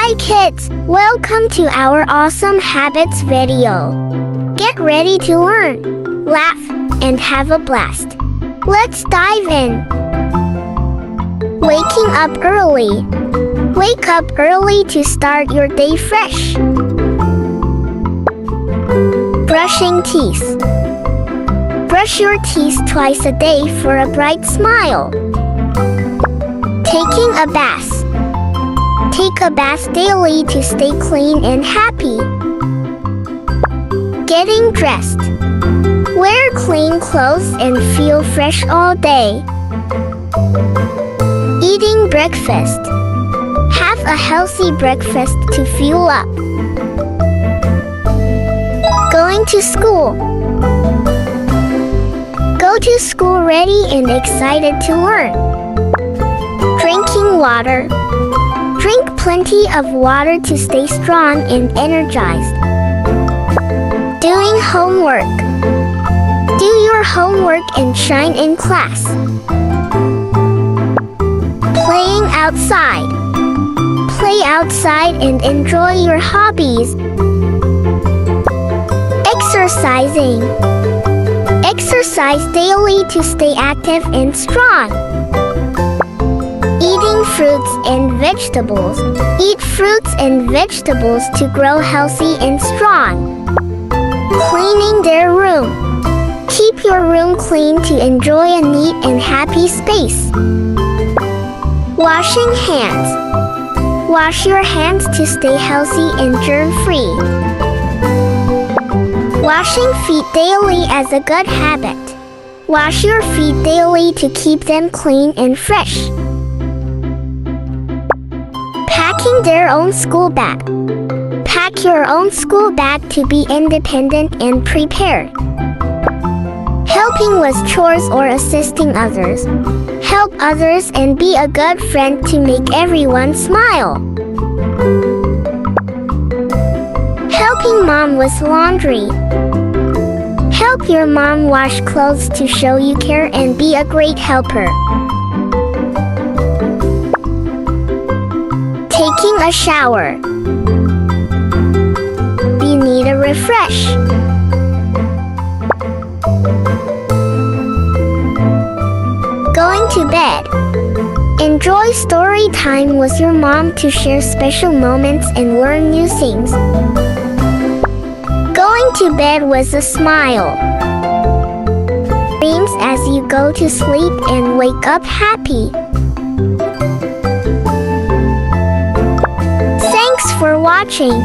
Hi kids! Welcome to our awesome habits video. Get ready to learn, laugh, and have a blast. Let's dive in. Waking up early. Wake up early to start your day fresh. Brushing teeth. Brush your teeth twice a day for a bright smile. Taking a bath. Take a bath daily to stay clean and happy. Getting dressed. Wear clean clothes and feel fresh all day. Eating breakfast. Have a healthy breakfast to fuel up. Going to school. Go to school ready and excited to learn. Drinking water. Drink plenty of water to stay strong and energized. Doing homework. Do your homework and shine in class. Playing outside. Play outside and enjoy your hobbies. Exercising. Exercise daily to stay active and strong. Eating fruits and vegetables. Eat fruits and vegetables to grow healthy and strong. Cleaning their room. Keep your room clean to enjoy a neat and happy space. Washing hands. Wash your hands to stay healthy and germ-free. Washing feet daily as a good habit. Wash your feet daily to keep them clean and fresh. Packing their own school bag. Pack your own school bag to be independent and prepared. Helping with chores or assisting others. Help others and be a good friend to make everyone smile. Helping mom with laundry. Help your mom wash clothes to show you care and be a great helper. Taking a shower. You need a refresh. Going to bed. Enjoy story time with your mom to share special moments and learn new things. Going to bed with a smile. Dreams as you go to sleep and wake up happy. Thanks for watching.